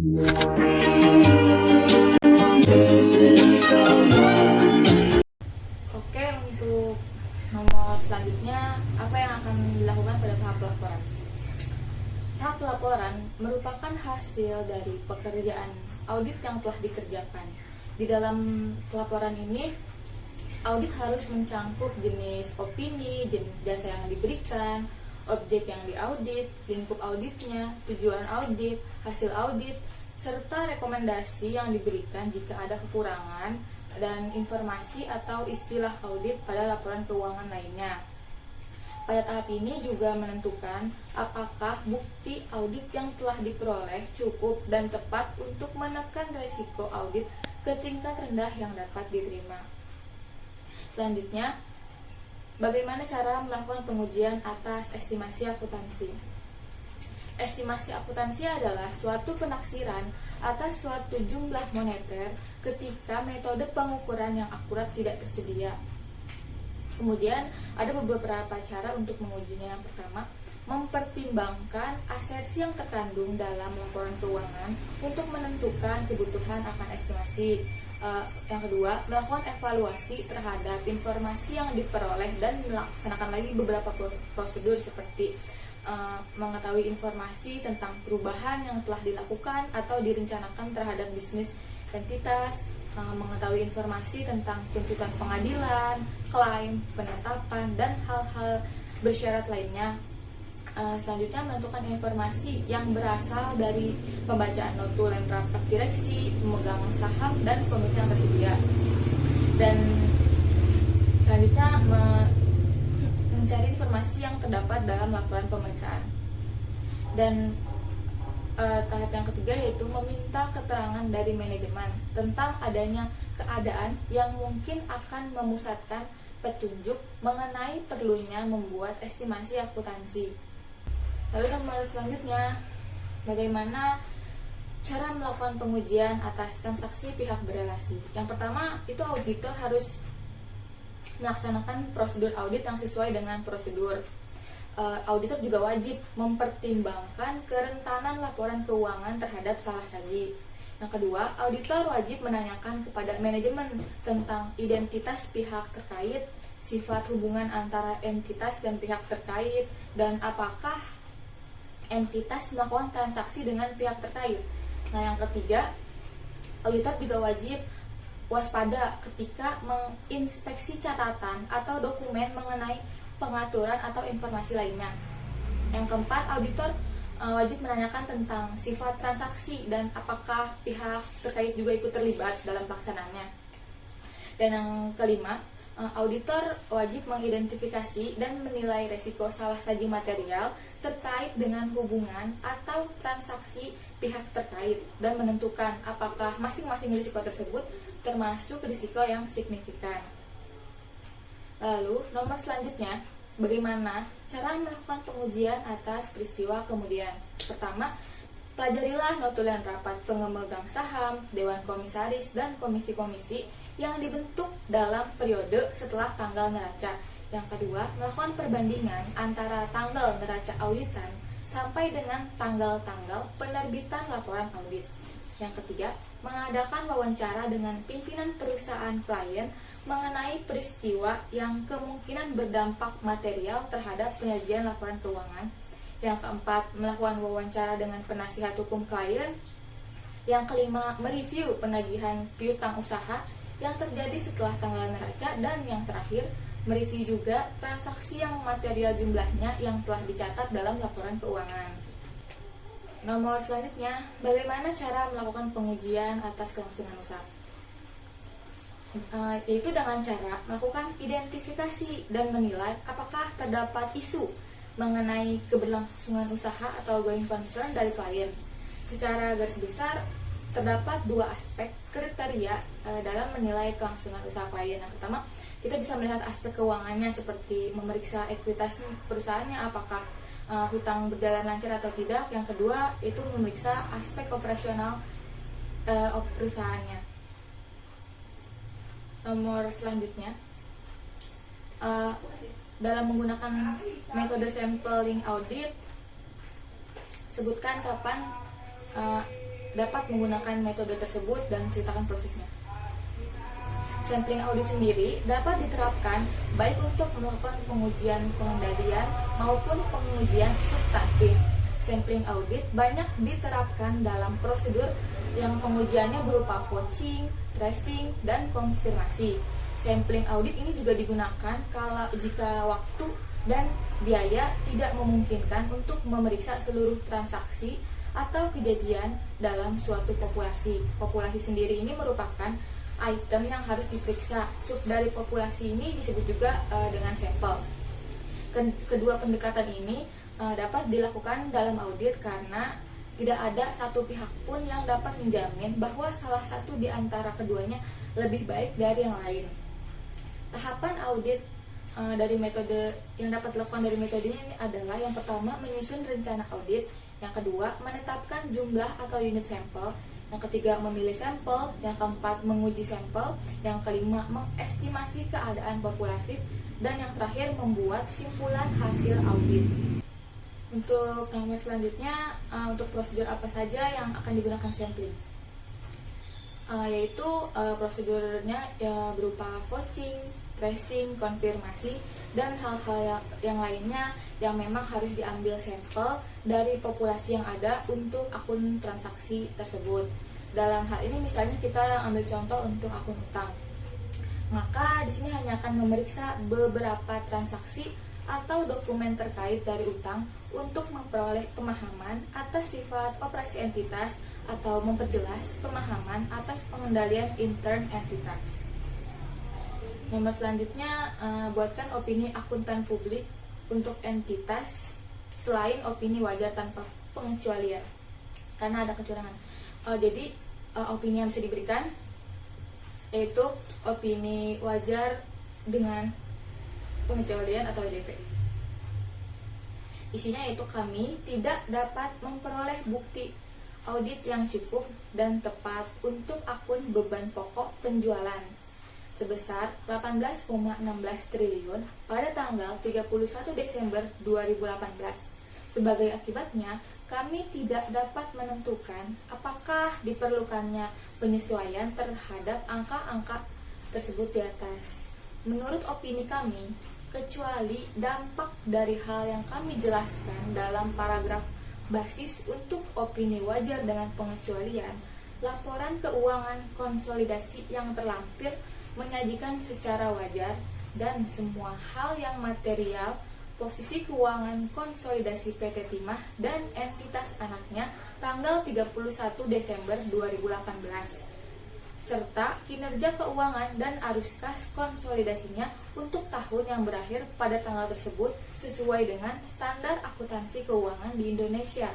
Oke, untuk nomor selanjutnya, apa yang akan dilakukan pada tahap pelaporan? Tahap pelaporan merupakan hasil dari pekerjaan audit yang telah dikerjakan. Di dalam pelaporan ini, audit harus mencangkup jenis opini, jenis jasa yang diberikan, objek yang diaudit, lingkup auditnya, tujuan audit, hasil audit, serta rekomendasi yang diberikan jika ada kekurangan dan informasi atau istilah audit pada laporan keuangan lainnya. Pada tahap ini juga menentukan apakah bukti audit yang telah diperoleh cukup dan tepat untuk menekan resiko audit ke tingkat rendah yang dapat diterima. Selanjutnya, bagaimana cara melakukan pengujian atas estimasi akuntansi? Estimasi akuntansi adalah suatu penaksiran atas suatu jumlah moneter ketika metode pengukuran yang akurat tidak tersedia. Kemudian ada beberapa cara untuk mengujinya. Yang pertama, mempertimbangkan asersi yang terkandung dalam laporan keuangan untuk menentukan kebutuhan akan estimasi. Yang kedua, melakukan evaluasi terhadap informasi yang diperoleh dan melaksanakan lagi beberapa prosedur seperti mengetahui informasi tentang perubahan yang telah dilakukan atau direncanakan terhadap bisnis entitas, mengetahui informasi tentang tuntutan pengadilan, klaim, penetapan, dan hal-hal bersyarat lainnya. Selanjutnya, menentukan informasi yang berasal dari pembacaan notulen rapat direksi, pemegang saham, dan komite yang tersedia. Dan selanjutnya, mencari informasi yang terdapat dalam laporan pemeriksaan. Dan tahap yang ketiga yaitu meminta keterangan dari manajemen tentang adanya keadaan yang mungkin akan memusatkan petunjuk mengenai perlunya membuat estimasi akuntansi. Lalu nomor selanjutnya, bagaimana cara melakukan pengujian atas transaksi pihak berelasi? Yang pertama, itu auditor harus melaksanakan prosedur audit yang sesuai dengan prosedur. Auditor juga wajib mempertimbangkan kerentanan laporan keuangan terhadap salah saji. Yang kedua, auditor wajib menanyakan kepada manajemen tentang identitas pihak terkait, sifat hubungan antara entitas dan pihak terkait, dan apakah entitas melakukan transaksi dengan pihak terkait. Nah, yang ketiga, auditor juga wajib waspada ketika menginspeksi catatan atau dokumen mengenai pengaturan atau informasi lainnya. Yang keempat, auditor wajib menanyakan tentang sifat transaksi dan apakah pihak terkait juga ikut terlibat dalam pelaksanaannya. Dan yang kelima, auditor wajib mengidentifikasi dan menilai resiko salah saji material terkait dengan hubungan atau transaksi pihak terkait dan menentukan apakah masing-masing risiko tersebut termasuk risiko yang signifikan. Lalu, nomor selanjutnya, bagaimana cara melakukan pengujian atas peristiwa kemudian? Pertama, pelajarilah notulen rapat pemegang saham, dewan komisaris, dan komisi-komisi yang dibentuk dalam periode setelah tanggal neraca. Yang kedua, melakukan perbandingan antara tanggal neraca auditan sampai dengan tanggal-tanggal penerbitan laporan audit. Yang ketiga, mengadakan wawancara dengan pimpinan perusahaan klien mengenai peristiwa yang kemungkinan berdampak material terhadap penyajian laporan keuangan. Yang keempat, melakukan wawancara dengan penasihat hukum klien. Yang kelima, mereview penagihan piutang usaha yang terjadi setelah tanggal neraca. Dan yang terakhir, mereview juga transaksi yang material jumlahnya yang telah dicatat dalam laporan keuangan. Nomor selanjutnya, bagaimana cara melakukan pengujian atas kelangsungan usaha? Yaitu dengan cara melakukan identifikasi dan menilai apakah terdapat isu mengenai keberlangsungan usaha atau going concern dari klien. Secara garis besar, terdapat dua aspek kriteria dalam menilai kelangsungan usaha klien. Yang pertama, kita bisa melihat aspek keuangannya seperti memeriksa ekuitas perusahaannya, apakah hutang berjalan lancar atau tidak. Yang kedua, itu memeriksa aspek operasional perusahaannya. Nomor selanjutnya, dalam menggunakan metode sampling audit, sebutkan kapan dapat menggunakan metode tersebut dan ceritakan prosesnya. Sampling audit sendiri dapat diterapkan baik untuk melakukan pengujian pengendalian maupun pengujian substantif. Sampling audit banyak diterapkan dalam prosedur yang pengujiannya berupa vouching, tracing, dan konfirmasi. Sampling audit ini juga digunakan jika waktu dan biaya tidak memungkinkan untuk memeriksa seluruh transaksi atau kejadian dalam suatu populasi. Populasi sendiri ini merupakan item yang harus diperiksa. Sub dari populasi ini disebut juga dengan sampel. Kedua pendekatan ini dapat dilakukan dalam audit karena tidak ada satu pihak pun yang dapat menjamin bahwa salah satu di antara keduanya lebih baik dari yang lain. Tahapan audit dari metode yang dapat dilakukan dari metode ini adalah yang pertama menyusun rencana audit, yang kedua menetapkan jumlah atau unit sampel, yang ketiga memilih sampel, yang keempat menguji sampel, yang kelima mengestimasi keadaan populasi, dan yang terakhir membuat simpulan hasil audit. Untuk nomor selanjutnya, untuk prosedur apa saja yang akan digunakan sampling, yaitu prosedurnya berupa vouching, tracing, konfirmasi, dan hal-hal yang lainnya yang memang harus diambil sampel dari populasi yang ada untuk akun transaksi tersebut. Dalam hal ini misalnya kita ambil contoh untuk akun utang. Maka di sini hanya akan memeriksa beberapa transaksi atau dokumen terkait dari utang untuk memperoleh pemahaman atas sifat operasi entitas atau memperjelas pemahaman atas pengendalian intern entitas. Nomor selanjutnya, buatkan opini akuntan publik untuk entitas selain opini wajar tanpa pengecualian karena ada kecurangan. Jadi opini yang bisa diberikan yaitu opini wajar dengan pengecualian atau OJP. Isinya yaitu kami tidak dapat memperoleh bukti audit yang cukup dan tepat untuk akun beban pokok penjualan sebesar 18,16 triliun pada tanggal 31 Desember 2018. Sebagai akibatnya, kami tidak dapat menentukan apakah diperlukannya penyesuaian terhadap angka-angka tersebut di atas. Menurut opini kami, kecuali dampak dari hal yang kami jelaskan dalam paragraf basis untuk opini wajar dengan pengecualian, laporan keuangan konsolidasi yang terlampir menyajikan secara wajar dan semua hal yang material posisi keuangan konsolidasi PT Timah dan entitas anaknya tanggal 31 Desember 2018 serta kinerja keuangan dan arus kas konsolidasinya untuk tahun yang berakhir pada tanggal tersebut sesuai dengan standar akuntansi keuangan di Indonesia.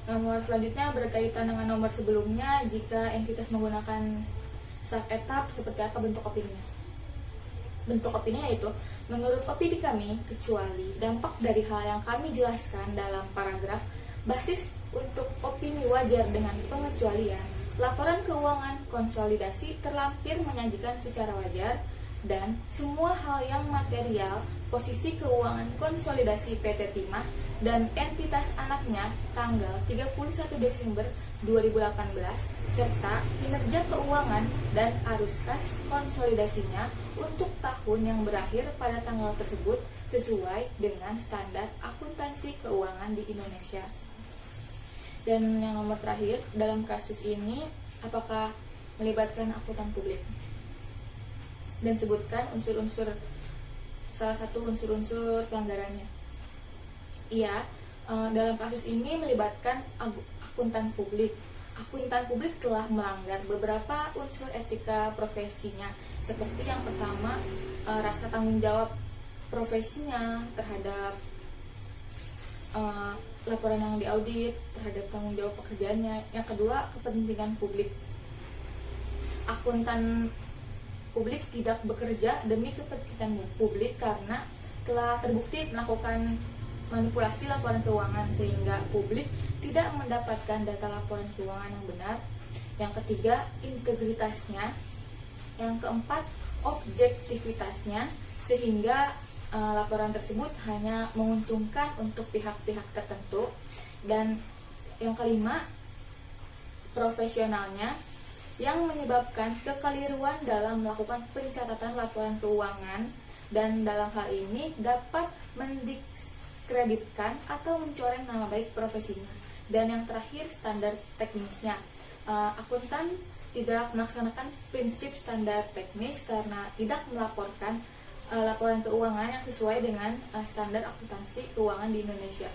Nomor selanjutnya berkaitan dengan nomor sebelumnya, jika entitas menggunakan sub-etap, seperti apa bentuk opininya? Bentuk opininya yaitu, menurut opini kami, kecuali dampak dari hal yang kami jelaskan dalam paragraf basis untuk opini wajar dengan pengecualian, laporan keuangan konsolidasi terlampir menyajikan secara wajar dan semua hal yang material posisi keuangan konsolidasi PT Timah dan entitas anaknya tanggal 31 Desember 2018 serta kinerja keuangan dan arus kas konsolidasinya untuk tahun yang berakhir pada tanggal tersebut sesuai dengan standar akuntansi keuangan di Indonesia. Dan yang nomor terakhir, dalam kasus ini apakah melibatkan akuntan publik? Dan sebutkan salah satu unsur-unsur pelanggarannya. Iya, dalam kasus ini melibatkan akuntan publik. Akuntan publik telah melanggar beberapa unsur etika profesinya, seperti yang pertama, rasa tanggung jawab profesinya terhadap laporan yang diaudit, terhadap tanggung jawab pekerjaannya. Yang kedua, kepentingan publik. Akuntan publik tidak bekerja demi kepentingan publik karena telah terbukti melakukan manipulasi laporan keuangan sehingga publik tidak mendapatkan data laporan keuangan yang benar. Yang ketiga, integritasnya. Yang keempat, objektivitasnya sehingga laporan tersebut hanya menguntungkan untuk pihak-pihak tertentu. Dan yang kelima, profesionalnya yang menyebabkan kekeliruan dalam melakukan pencatatan laporan keuangan, dan dalam hal ini dapat mendiskreditkan atau mencoreng nama baik profesinya. Dan yang terakhir, standar teknisnya. Akuntan tidak melaksanakan prinsip standar teknis karena tidak melaporkan laporan keuangan yang sesuai dengan standar akuntansi keuangan di Indonesia.